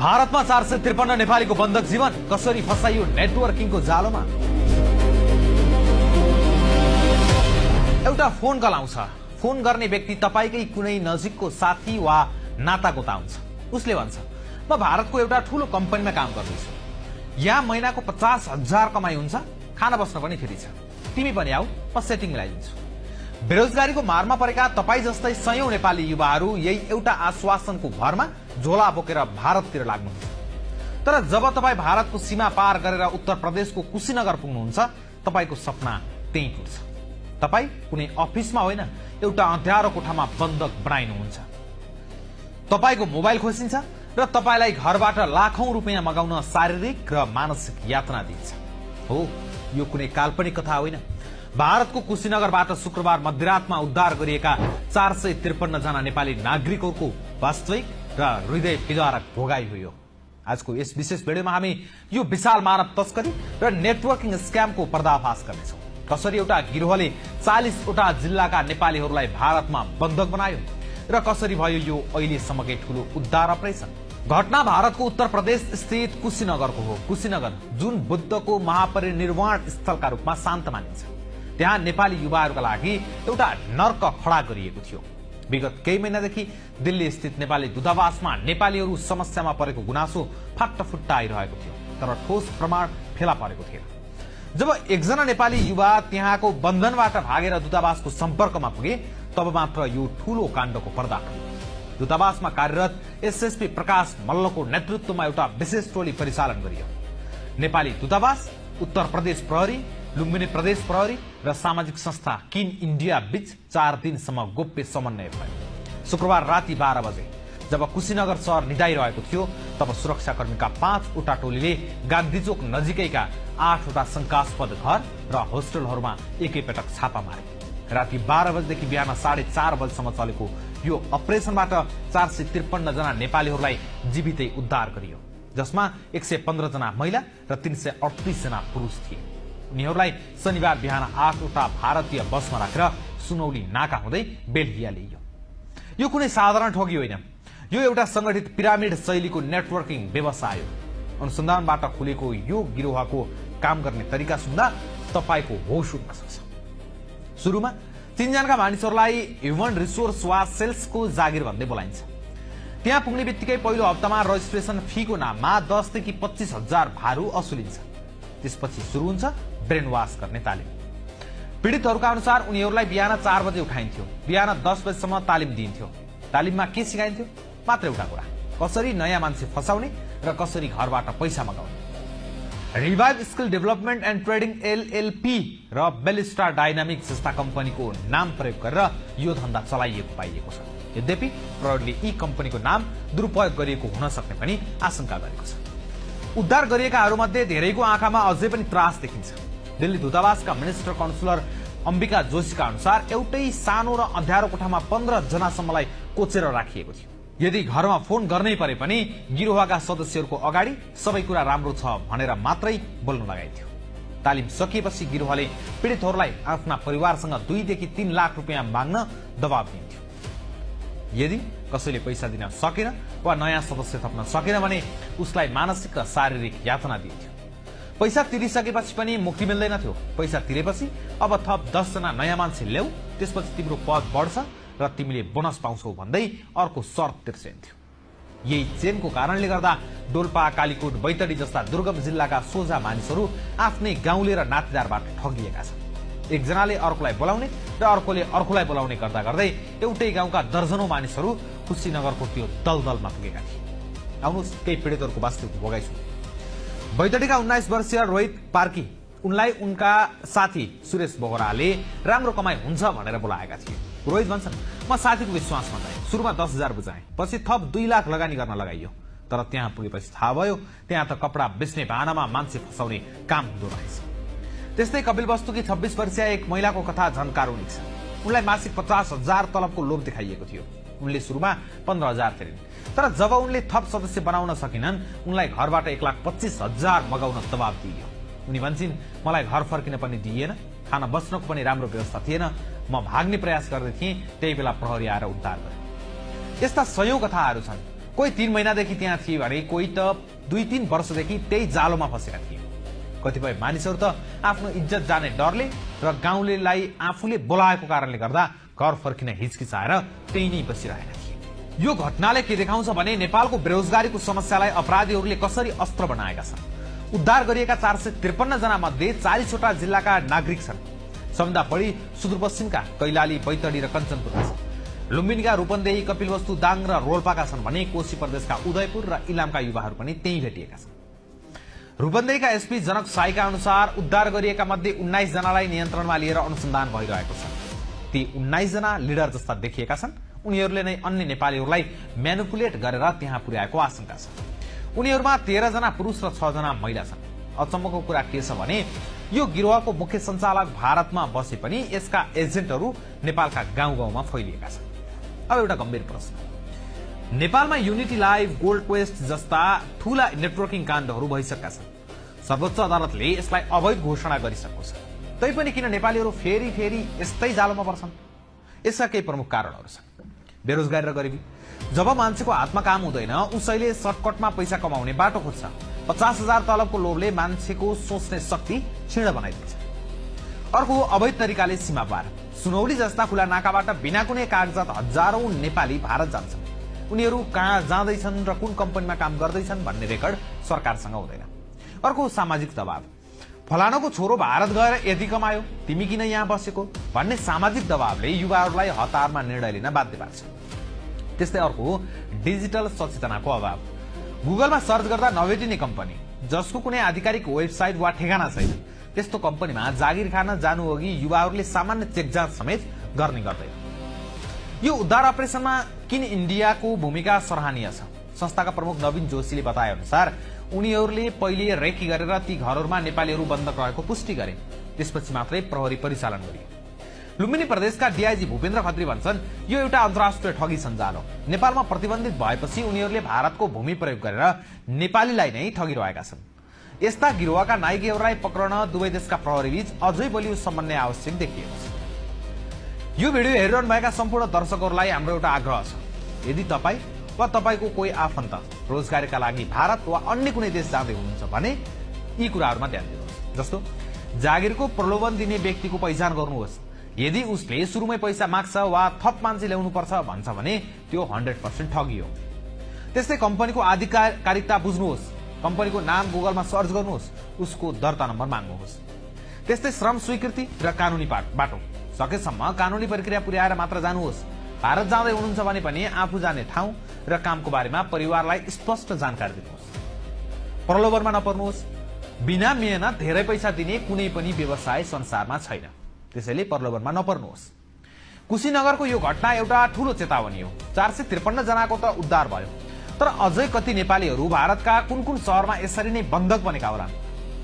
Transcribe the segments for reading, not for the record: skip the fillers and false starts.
भारतमा 453 नेपालीको बन्धक जीवन कसरी फसाइयो नेटवर्किङको जालोमा। एउटा फोन कल आउँछ। फोन गर्ने व्यक्ति तपाईकै कुनै नजिकको साथी वा नातागोता हुन्छ। उसले भन्छ, म भारतको एउटा ठूलो कम्पनीमा काम गर्दैछु, यहाँ महिनाको 50,000 कमाई हुन्छ, खाना बस्न पनि फ्री छ, तिमी पनि आऊ, म सेटिङ मिलाइदिन्छु। बेरोजगारीको मारमा परेका तपाई जस्तै सयौं नेपाली युवाहरू यही एउटा आश्वासनको भरमा झोला बोकेर भारततिर लाग्नुहुन्छ। तर जब तपाई भारतको सीमा पार गरेर उत्तर प्रदेशको कुशीनगर पुग्नुहुन्छ, तपाईको सपना त्यही टुट्छ। तपाई कुनै अफिसमा होइन, एउटा अँध्यारो कोठामा बन्धक बनाइनुहुन्छ। तपाईको मोबाइल खोसिन्छ र तपाईलाई घरबाट लाखौं रुपियाँ मगाउन शारीरिक र मानसिक यातना दिन्छ। हो, यो कुनै काल्पनिक कथा होइन। भारतको कुशीनगरबाट शुक्रबार मध्यरातमा उद्धार गरिएका 453 जना नेपाली नागरिकहरूको वास्तविक र हृदय विदारक भोगाई हो यो। आजको यस विशेष भिडियोमा हामी यो विशाल मानव तस्करी र नेटवर्किङ स्क्यामको पर्दाफाश गर्नेछौँ। कसरी एउटा गिरोहले 40 वटा जिल्लाका नेपालीहरूलाई भारतमा बन्धक बनायो र कसरी भयो यो अहिलेसम्मकै ठूलो उद्धार अपरेसन। घटना भारतको उत्तर प्रदेश स्थित कुशीनगरको हो। कुशीनगर जुन बुद्धको महापरिनिर्वाण स्थलका रूपमा शान्त मानिन्छ, त्यहाँ नेपाली युवाहरूका लागि एउटा नर्क खडा गरिएको थियो। विगत केही महिनादेखि दिल्ली स्थित नेपाली दूतावासमा नेपालीहरू समस्यामा परेको गुनासो फाट्टाफुट्टा आइरहेको थियो, तर ठोस प्रमाण फेला परेको थिएन। जब एकजना नेपाली युवा त्यहाँको बन्धनबाट भागेर दूतावासको सम्पर्कमा पुगे, तब मात्र यो ठूलो काण्डको पर्दा खुल्यो। दूतावासमा कार्यरत एसएसपी प्रकाश मल्लको नेतृत्वमा एउटा विशेष टोली परिचालन गरियो। नेपाली दूतावास, उत्तर प्रदेश प्रहरी, लुम्बिनी प्रदेश प्रहरी र सामाजिक संस्था किन इन्डिया बीच 4 दिनसम्म गोप्य समन्वय भयो। शुक्रबार राति 12 बजे जब कुशीनगर शहर निदाइरहेको थियो, तब सुरक्षाकर्मीका 5 वटा टोलीले गान्धीचोक नजिकैका 8 वटा शंकास्पद घर र होस्टलहरूमा एकैपटक छापा मारे। राति 12 बजेदेखि बिहान 4:30 बजेसम्म चलेको यो अपरेसनबाट 453 जना नेपालीहरूलाई जीवितै उद्धार गरियो, जसमा 115 जना महिला र 338 जना पुरुष थिए। उनीहरूलाई शनिबार बिहान 8 वटा भारतीय बसमा राखेर सुनौली नाका हुँदै बेल्हिया ल्याइयो। यो कुनै साधारण ठगी होइन, यो एउटा संगठित पिरामिड शैलीको नेटवर्किङ व्यवसाय हो। अनुसन्धानबाट खुलेको यो गिरोहको काम गर्ने तरिका सुन्दा तपाईको होश उड्न सक्छ। सुरुमा चिनजानका मानिसहरूलाई ह्युमन रिसोर्स वा सेल्सको जागिर भन्दै बोलाइन्छ। त्यहाँ पुग्ने बित्तिकै पहिलो हप्तामा रजिस्ट्रेसन फीको नाममा 10 देखि 25,000 भारु असुलिन्छ। त्यसपछि सुरु हुन्छ ब्रेन वाश गर्ने तालिम। पीडितहरूका अनुसार उनीहरूलाई बिहान 4 बजे उठाइन्थ्यो, बिहान 10 बजेसम्म तालिम दिइन्थ्यो। तालिममा के सिकाइन्थ्यो? मात्र एउटा कुरा, कसरी नयाँ मान्छे फसाउने र कसरी घरबाट पैसा मगाउने। Revive skill development and trading LLP र बेलिस्टार डाइनामिक्स जस्ता कम्पनीको नाम प्रयोग गरेर यो धन्दा चलाइएको पाइएको छ। यद्यपि प्रहरीले यी कम्पनीको नाम दुरुपयोग गरिएको हुन सक्ने पनि आशंका गरेको छ। उद्धार गरिएकाहरूमध्ये धेरैको आँखामा अझै पनि त्रास देखिन्छ। दिल्ली दूतावासका मिनिस्टर काउन्सिलर अम्बिका जोशीका अनुसार एउटै सानो र अँध्यारो कोठामा 15 जनासम्मलाई कोचेर राखिएको थियो। यदि घरमा फोन गर्नै परे पनि गिरोहका सदस्यहरूको अगाडि सबै कुरा राम्रो छ भनेर मात्रै बोल्न लगाइन्थ्यो। तालिम सकिएपछि गिरोहले पीडितहरूलाई आफ्ना परिवारसँग 2 देखि 3 लाख रुपियाँ माग्न दबाब दिन्थ्यो। यदि कसैले पैसा दिन सकेन वा नयाँ सदस्य थप्न सकेन भने उसलाई मानसिक र शारीरिक यातना दिन्थ्यो। पैसा तिरिसकेपछि पनि मुक्ति मिल्दैन थियो। पैसा तिरेपछि अब थप 10 जना नयाँ मान्छे ल्याऊ, त्यसपछि तिम्रो पद बढ्छ र तिमीले बोनस पाउँछौ भन्दै अर्को शर्त तिर्सिन्थ्यो। यही चेनको कारणले गर्दा डोल्पा, कालीकोट, बैतडी जस्ता दुर्गम जिल्लाका सोझा मानिसहरू आफ्नै गाउँले र नातेदारबाट ठगिएका छन्। एकजनाले अर्कोलाई बोलाउने र अर्कोले अर्कोलाई बोलाउने गर्दा गर्दै एउटै गाउँका दर्जनौं मानिसहरू कुशीनगरको त्यो दलदलमा पुगेका थिए। आउनुहोस् केही पीडितहरूको वास्तविक भोगाइछु। बैतडीका 19 वर्षीय रोहित पार्की, उनलाई उनका साथी सुरेश बोगराले राम्रो कमाई हुन्छ भनेर बोलाएका थिए। रोहित भन्छन्, म साथीको विश्वासमा गएँ, सुरुमा 10,000 बुझाएँ, पछि थप 2 लाख लगानी गर्न लगाइयो। तर त्यहाँ पुगेपछि थाहा भयो त्यहाँ त कपडा बेच्ने बहानामा मान्छे फसाउने काम हुँदो रहेछ। त्यस्तै कपिलवस्तुकी 26 वर्षीय एक महिलाको कथा झन् कारुणिक छ। उनलाई मासिक 50,000 तलबको लोभ देखाइएको थियो। उनले सुरुमा 15,000 तिरिन्, तर जब उनले थप सदस्य बनाउन सकिनन्, उनलाई घरबाट 1,25,000 मगाउन दबाब दिइयो। उनी भन्छन्, मलाई घर फर्किन पनि दिइएन, खाना बस्नको पनि राम्रो व्यवस्था थिएन, म भाग्ने प्रयास गर्दै थिएँ, त्यही बेला प्रहरी आएर उद्धार गरे। यस्ता सयौं कथाहरू छन्। कोही 3 महिनादेखि त्यहाँ थिए भने कोही त 2-3 वर्षदेखि त्यही जालोमा फसेका थिए। कतिपय मानिसहरू त आफ्नो इज्जत जाने डरले र गाउँलेलाई आफूले बोलाएको कारणले गर्दा घर फर्किन हिचकिचाएर त्यही नै बसिरहेका थिए। यो घटनाले के देखाउँछ भने नेपालको बेरोजगारीको समस्यालाई अपराधीहरूले कसरी अस्त्र बनाएका छन्। उद्धार गरिएका 453 जना मध्ये 40 वटा जिल्लाका नागरिक छन्। सबभन्दा बढी सुदूरपश्चिमका कैलाली, बैतडी र कञ्चनपुरका छन्। लुम्बिनीका रूपन्देही, कपिलवस्तु, दाङ र रोल्पाका छन् भने कोशी प्रदेशका उदयपुर र इलामका युवाहरू पनि त्यही भेटिएका छन्। रूपन्देहीका एसपी जनक साईका अनुसार उद्धार गरिएका मध्ये 19 जनालाई नियन्त्रणमा लिएर अनुसन्धान भइरहेको छ। ती 19 जना लिडर जस्ता देखिएका छन्। उनीहरूले नै अन्य नेपालीहरूलाई म्यानिपुलेट गरेर त्यहाँ पुर्याएको आशंका छ। उनीहरूमा 13 जना पुरुष र 6 जना महिला छन्। अचम्मको कुरा के छ भने यो गिरोहको मुख्य सञ्चालक भारतमा बसे पनि यसका एजेन्टहरू नेपालका गाउँ गाउँमा फैलिएका छन्। अब एउटा गम्भीर प्रश्न, नेपालमा युनिटी लाइभ, गोल्ड क्वेस्ट जस्ता ठूला नेटवर्किङ काण्डहरू भइसकेका छन्। सर्वोच्च अदालतले यसलाई अवैध घोषणा गरिसकेको छ। तैपनि किन नेपालीहरू फेरि फेरि यस्तै जालोमा पर्छन्? यसका केही प्रमुख कारणहरू छन्। बेरोजगारी र गरिबी। जब मान्छेको हातमा काम हुँदैन उसैले सर्टकटमा पैसा कमाउने बाटो खोज्छ। 50,000 तलबको लोभले मान्छेको सोच्ने शक्ति क्षीण बनाइदिन्छ। अर्को, अवैध तरिकाले सीमा पार। सुनौली जस्ता खुला नाकाबाट बिना कुनै कागजात हजारौं नेपाली भारत जान्छन्। उनीहरू कहाँ जाँदैछन् र कुन कम्पनीमा काम गर्दैछन् भन्ने रेकर्ड सरकारसँग हुँदैन। अर्को, सामाजिक दबाव। फलानाको छोरो भारत गएर यति कमायो, तिमी किन यहाँ बसेको भन्ने सामाजिक दबावले युवाहरूलाई हतारमा निर्णय लिन बाध्य पार्छ। त्यस्तै अर्को, डिजिटल सचेतनाको अभाव। गुगलमा सर्च गर्दा नभेटिने कम्पनी, जसको कुनै आधिकारिक वेबसाइट वा ठेगाना छैन, त्यस्तो कम्पनीमा जागिर खान जानु अघि युवाहरूले सामान्य चेकजाँच समेत गर्ने गर्दैन। यो उद्धार अपरेसनमा किन इन्डियाको भूमिका सराहनीय छ। संस्थाका प्रमुख नवीन जोशीले बताए अनुसार उनीहरूले पहिले रेकी गरेर ती घरहरूमा नेपालीहरू बन्धक रहेको पुष्टि गरे, त्यसपछि मात्रै प्रहरी परिचालन गरियो। लुम्बिनी प्रदेशका डीआईजी भूपेन्द्र खत्री भन्छन् यो एउटा अन्तर्राष्ट्रिय ठगी सञ्जाल हो। नेपालमा प्रतिबन्धित भएपछि उनीहरूले भारतको भूमि प्रयोग गरेर नेपालीलाई नै ठगिरहेका छन्। यस्ता गिरोहका नायकहरूलाई पक्रन दुवै देशका प्रहरीबीच अझै बलियो समन्वय आवश्यक देखिएको छ। यो भिडियो हेरिरहनु भएका सम्पूर्ण दर्शकहरूलाई हाम्रो एउटा आग्रह छ, यदि तपाईँ वा तपाईँको कोही आफन्त रोजगारीका लागि भारत वा अन्य कुनै देश जाँदै हुनुहुन्छ भने यी कुराहरूमा ध्यान दिनुहोस्। जस्तो जागिरको प्रलोभन दिने व्यक्तिको पहिचान गर्नुहोस्। यदि उसले सुरुमै पैसा माग्छ वा थप मान्छे ल्याउनुपर्छ भन्छ भने त्यो 100% ठगी हो। त्यस्तै कम्पनीको आधिकारिकता बुझ्नुहोस्। कम्पनीको नाम गुगलमा सर्च गर्नुहोस्, उसको दर्ता नम्बर माग्नुहोस्। त्यस्तै श्रम स्वीकृति र कानूनी बाटो। सकेसम्म कानूनी प्रक्रिया पुर्याएर मात्र जानुहोस्। भारत जाँदै हुनुहुन्छ भने पनि आफू जाने ठाउँ र कामको बारेमा परिवारलाई स्पष्ट जानकारी दिनुहोस्। प्रलोभनमा नपर्नुहोस्। बिना मेहनत धेरै पैसा दिने कुनै पनि व्यवसाय संसारमा छैन, त्यसैले प्रलोभनमा नपर्नुहोस्। कुशीनगरको यो घटना एउटा ठूलो चेतावनी हो। 453 जनाको त उद्धार भयो, तर अझै कति नेपालीहरू भारतका कुन कुन शहरमा यसरी नै बन्धक बनेका होलान्,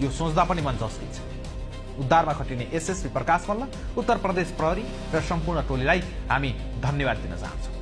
यो सोच्दा पनि मन झस्किन्छ। उद्धारमा खटिने एसएसपी प्रकाश मल्ल, उत्तर प्रदेश प्रहरी र सम्पूर्ण टोलीलाई हामी धन्यवाद दिन चाहन्छौँ।